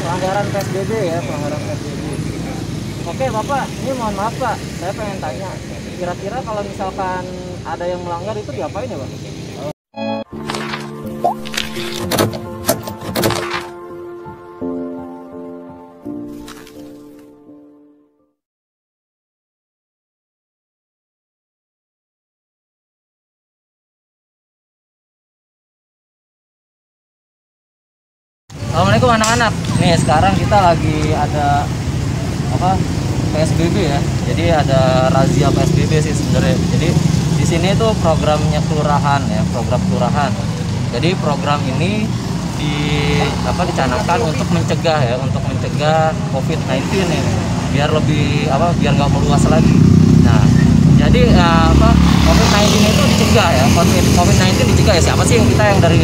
pelanggaran PSBB ya, pelanggaran PSBB. Oke Bapak, ini mohon maaf Pak, saya pengen tanya, kira-kira kalau misalkan ada yang melanggar itu diapain ya Pak? Assalamualaikum anak-anak. Nih sekarang kita lagi ada apa PSBB ya. Jadi ada razia PSBB sih sebenarnya. Jadi di sini tuh programnya kelurahan ya, program kelurahan. Jadi program ini dicanangkan untuk mencegah ya, untuk mencegah COVID-19 ya. Biar lebih biar nggak meluas lagi. Nah, jadi COVID-19 itu dicegah ya. COVID-19 dicegah ya. Siapa sih yang dari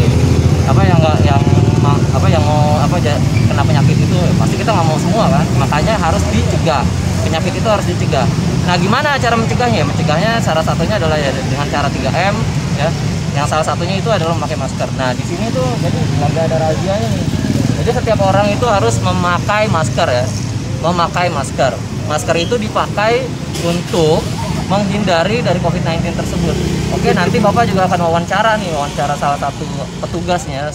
yang mau kena penyakit itu pasti kita nggak mau semua kan, makanya harus dicegah, penyakit itu harus dicegah. Nah gimana cara mencegahnya? Mencegahnya salah satunya adalah ya dengan cara 3M ya, yang salah satunya itu adalah memakai masker. Nah di sini tuh jadi lagi ada razianya nih, jadi setiap orang itu harus memakai masker ya, memakai masker. Masker itu dipakai untuk menghindari dari COVID-19 tersebut. Oke, nanti Bapak juga akan wawancara salah satu petugasnya.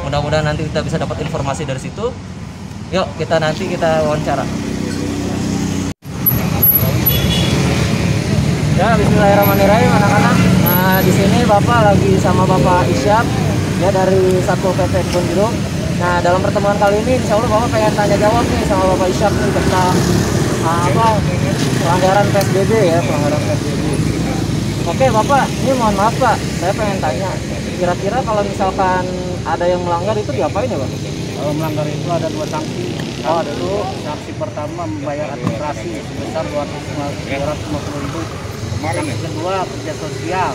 Mudah-mudahan nanti kita bisa dapat informasi dari situ. Yuk, kita wawancara. Ya, bismillahirrahmanirrahim anak-anak. Nah, di sini Bapak lagi sama Bapak Isyap ya dari Satpol PP Kebun Jeruk. Nah, dalam pertemuan kali ini insya Allah Bapak pengen tanya jawab nih sama Bapak Isyap nih tentang pelanggaran PSBB ya, pelanggaran PSBB. Oke Bapak, ini mohon maaf Pak, saya pengen tanya, kira-kira kalau misalkan ada yang melanggar itu diapain ya Pak? Kalau melanggar itu ada 2 sanksi. Sanksi pertama membayar administrasi sebesar 250.000. Sanksi kedua kerja sosial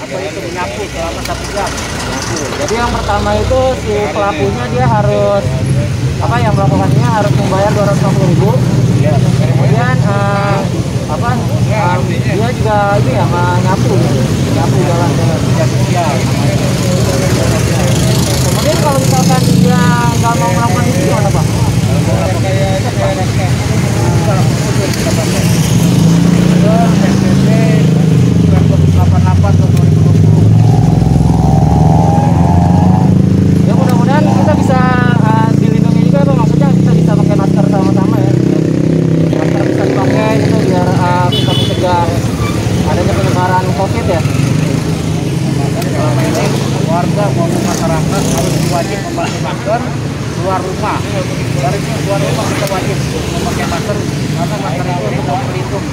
atau itu menyapu selama 1 jam. Jadi yang pertama itu si pelakunya dia harus yang melakukannya harus membayar 250.000. Ya. Kemudian dia juga menyapu jalan kerja sosial. Kemudian kalau misalkan dia nggak mau melakukan itu gimana Pak? Ya mudah-mudahan kita bisa dilindungi juga Pak, maksudnya kita bisa pakai masker sama-sama ya. Masker bisa dipakai itu biar kita mencegah adanya penyebaran COVID ya. Warga maupun masyarakat harus wajib memakai masker keluar rumah. Dari keluar rumah kita wajib memakai masker karena masker itu untuk pelindung.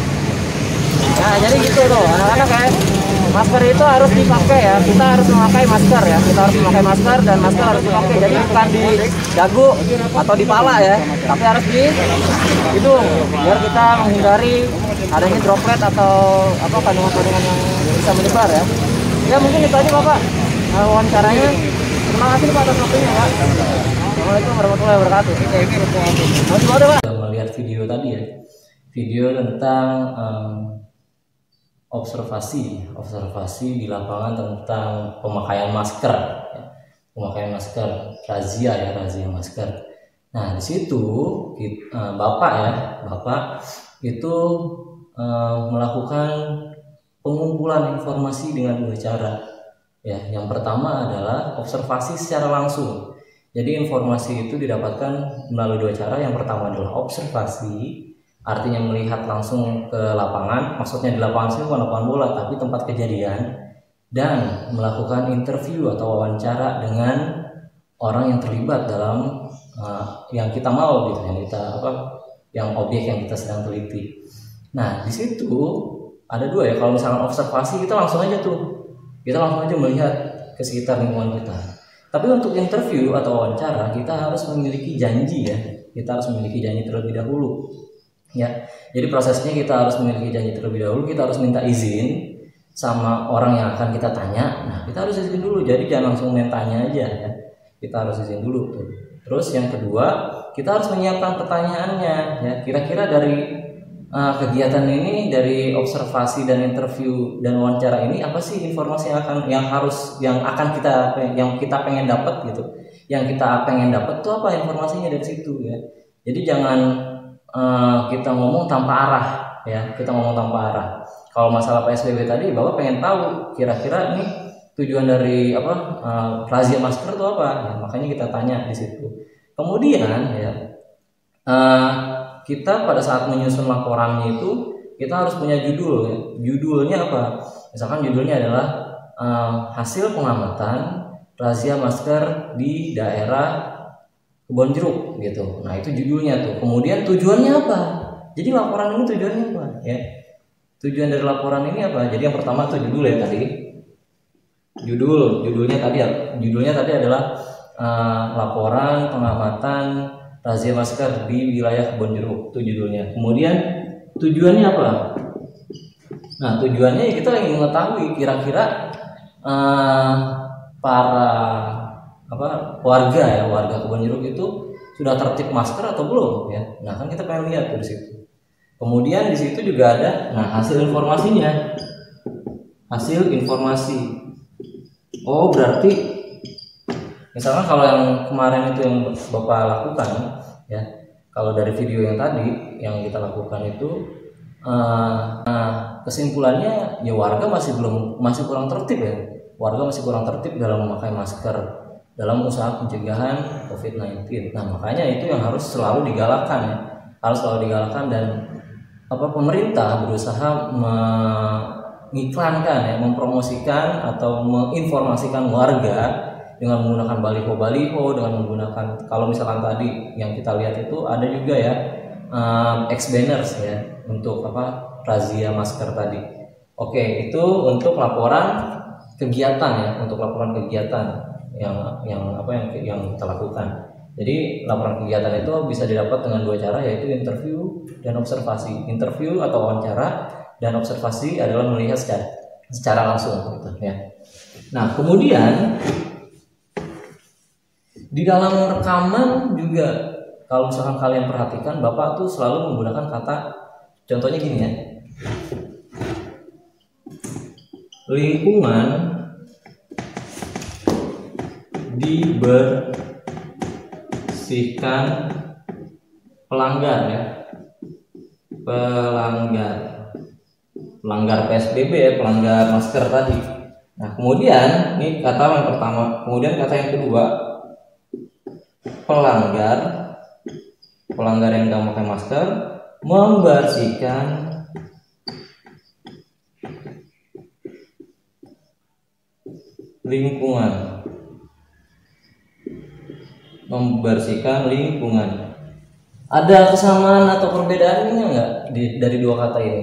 Nah jadi gitu tuh anak-anak ya, masker itu harus dipakai ya, kita harus memakai masker ya, kita harus memakai masker dan masker harus dipakai, jadi bukan di dagu atau di pala ya, tapi harus di hidung biar kita menghindari adanya droplet atau kandungan-kandungan yang bisa menyebar ya. Ya mungkin itu aja Bapak wawancaranya. Terima kasih Pak atas waktunya Pak. Assalamualaikum warahmatullahi wabarakatuh. Masih ada Pak. Melihat video tadi ya, video tentang observasi di lapangan tentang pemakaian masker ya. Pemakaian masker, razia masker. Nah di situ Bapak itu melakukan pengumpulan informasi dengan 2 cara ya. Yang pertama adalah observasi secara langsung. Jadi informasi itu didapatkan melalui 2 cara. Yang pertama adalah observasi, artinya melihat langsung ke lapangan, maksudnya di lapangan sini bukan lapangan bola tapi tempat kejadian, dan melakukan interview atau wawancara dengan orang yang terlibat dalam yang kita mau gitu, yang objek yang kita sedang teliti. Nah di situ ada 2 ya. Kalau misalkan observasi kita langsung aja melihat ke sekitar lingkungan kita. Tapi untuk interview atau wawancara kita harus memiliki janji ya, kita harus memiliki janji terlebih dahulu ya. Jadi prosesnya kita harus memiliki janji terlebih dahulu, kita harus minta izin sama orang yang akan kita tanya. Nah kita harus izin dulu, jadi jangan langsung main tanya aja ya, kita harus izin dulu tuh. Terus yang kedua, kita harus menyiapkan pertanyaannya ya, kira-kira dari kegiatan ini dari observasi dan interview dan wawancara ini apa sih informasi yang kita pengen dapat gitu. Yang kita pengen dapat tuh apa informasinya dari situ ya. Jadi jangan kita ngomong tanpa arah ya, kita ngomong tanpa arah. Kalau masalah PSBB tadi, Bapak pengen tahu kira-kira ini tujuan dari razia masker itu apa? Ya, makanya kita tanya di situ. Kemudian ya, kita pada saat menyusun laporannya itu kita harus punya judul. Ya. Judulnya apa? Misalkan judulnya adalah hasil pengamatan razia masker di daerah Kebonjeruk gitu. Nah itu judulnya tuh. Kemudian tujuannya apa? Jadi laporan ini tujuannya apa? Ya. Tujuan dari laporan ini apa? Jadi yang pertama tuh judul ya tadi. Judulnya tadi adalah laporan pengamatan razia masker di wilayah Kebonjeruk. Itu judulnya. Kemudian tujuannya apa? Nah tujuannya kita ingin mengetahui kira-kira para warga Kebonjeruk itu sudah tertib masker atau belum ya. Nah kan kita pengen lihat dari situ. Kemudian di situ juga ada hasil informasinya. Hasil informasi. Oh, berarti misalkan kalau yang kemarin itu yang Bapak lakukan ya. Kalau dari video yang tadi yang kita lakukan itu kesimpulannya ya warga masih kurang tertib ya. Warga masih kurang tertib dalam memakai masker dalam usaha pencegahan COVID-19. Nah, makanya itu yang harus selalu digalakkan ya. Harus selalu digalakkan dan pemerintah berusaha mengiklankan ya, mempromosikan atau menginformasikan warga dengan menggunakan baliho-baliho, dengan menggunakan kalau misalkan tadi yang kita lihat itu ada juga ya X-banners ya untuk razia masker tadi. Oke, itu untuk laporan kegiatan ya, untuk laporan kegiatan yang kita lakukan. Jadi laporan kegiatan itu bisa didapat dengan dua cara, yaitu interview dan observasi. Interview atau wawancara dan observasi adalah melihat secara langsung gitu ya. Nah, kemudian di dalam rekaman juga kalau misalkan kalian perhatikan, Bapak tuh selalu menggunakan kata, contohnya gini ya. Lingkungan dibersihkan pelanggar ya. Pelanggar PSBB ya, pelanggar masker tadi. Nah, kemudian ini kata yang pertama, kemudian kata yang kedua, pelanggar yang tidak memakai masker membersihkan lingkungan. Ada kesamaan atau perbedaannya nggak dari dua kata ini?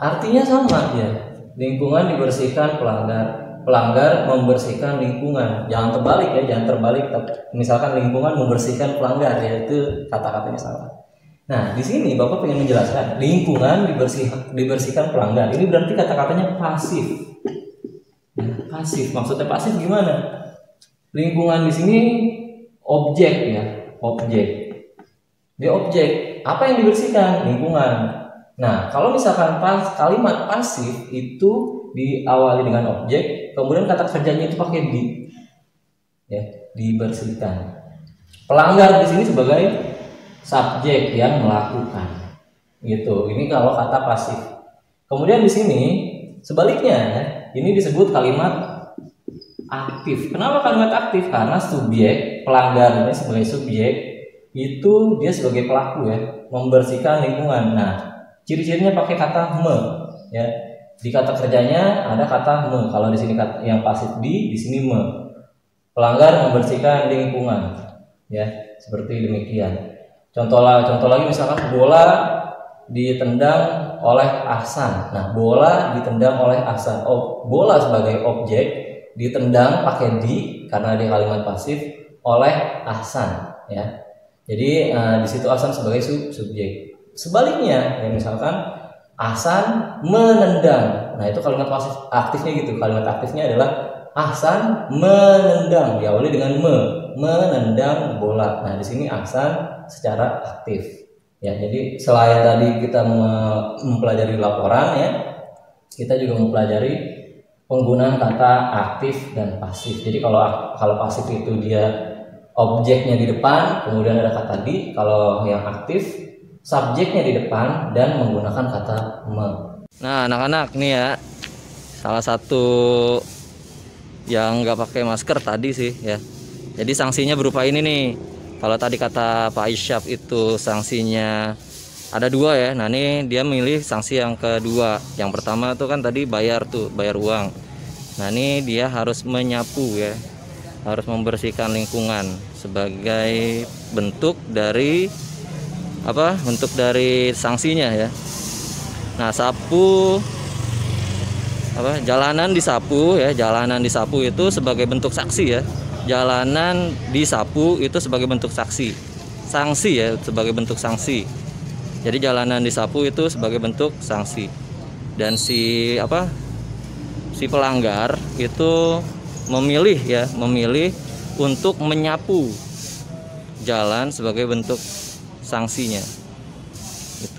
Artinya sama ya. Lingkungan dibersihkan pelanggar membersihkan lingkungan. Jangan terbalik. Misalkan lingkungan membersihkan pelanggar, ya itu kata-katanya sama. Nah di sini Bapak ingin menjelaskan lingkungan dibersihkan pelanggar. Ini berarti kata-katanya pasif. Pasif, maksudnya pasif gimana? Lingkungan di sini objek ya, dia objek. Apa yang dibersihkan? Lingkungan. Nah, kalau misalkan kalimat pasif itu diawali dengan objek, kemudian kata kerjanya itu pakai di, ya, dibersihkan. Pelanggar di sini sebagai subjek yang melakukan, gitu. Ini kalau kata pasif. Kemudian di sini sebaliknya, ya, ini disebut kalimat aktif. Kenapa kalimat aktif? Karena subjek, pelanggar ini sebagai subjek, itu dia sebagai pelaku ya, membersihkan lingkungan. Nah, ciri-cirinya pakai kata me, ya. Di kata kerjanya ada kata me. Kalau di sini yang pasif di sini me. Pelanggar membersihkan lingkungan, ya, seperti demikian. Contoh lagi misalkan bola ditendang oleh Ahsan. Nah, bola ditendang oleh Ahsan. Bola sebagai objek ditendang pakai di karena dia kalimat pasif oleh Ahsan, ya. Jadi di situ Ahsan sebagai subjek. Sebaliknya, ya, misalkan Ahsan menendang. Nah, itu kalimat pasif aktifnya gitu. Kalimat aktifnya adalah Ahsan menendang, diawali dengan menendang bola. Nah, di sini Ahsan secara aktif. Ya, jadi selain tadi kita mempelajari laporan ya, kita juga mempelajari penggunaan kata aktif dan pasif. Jadi kalau pasif itu dia objeknya di depan, kemudian ada kata di. Kalau yang aktif subjeknya di depan dan menggunakan kata me. Nah, anak-anak nih ya, salah satu yang nggak pakai masker tadi sih ya. Jadi sanksinya berupa ini nih. Kalau tadi kata Pak Isyaf itu sanksinya ada 2 ya. Nah ini dia milih sanksi yang kedua. Yang pertama tuh kan tadi bayar uang. Nah ini dia harus menyapu ya, harus membersihkan lingkungan sebagai bentuk dari bentuk dari sanksinya ya. Nah sapu jalanan disapu ya, jalanan disapu itu sebagai bentuk saksi ya. Jalanan disapu itu sebagai bentuk sanksi ya, sebagai bentuk sanksi. Jadi jalanan disapu itu sebagai bentuk sanksi. Dan si pelanggar itu memilih untuk menyapu jalan sebagai bentuk sanksinya.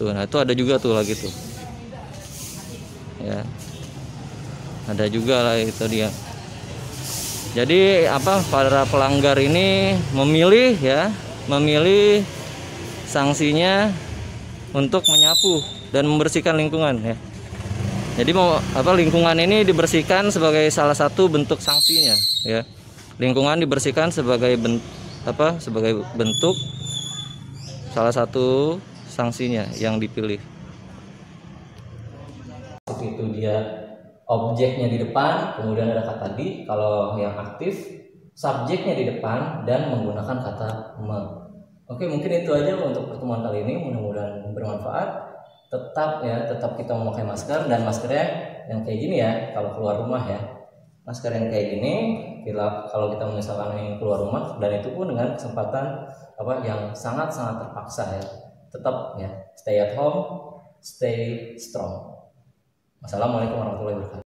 Nah, itu ada juga tuh lagi tuh. Ya. Ada juga lah itu dia. Jadi para pelanggar ini memilih sanksinya untuk menyapu dan membersihkan lingkungan ya. Jadi lingkungan ini dibersihkan sebagai salah satu bentuk sanksinya ya. Lingkungan dibersihkan sebagai bentuk salah satu sanksinya yang dipilih. Itu dia objeknya di depan, kemudian ada kata di. Kalau yang aktif subjeknya di depan dan menggunakan kata me. Oke, mungkin itu aja untuk pertemuan kali ini. Mudah-mudahan bermanfaat. Tetap kita memakai masker, dan maskernya yang kayak gini ya kalau keluar rumah ya. Masker yang kayak gini kalau kita misalkan ingin keluar rumah, dan itu pun dengan kesempatan yang sangat-sangat terpaksa ya. Tetap ya, stay at home, stay strong. Wassalamualaikum warahmatullahi wabarakatuh.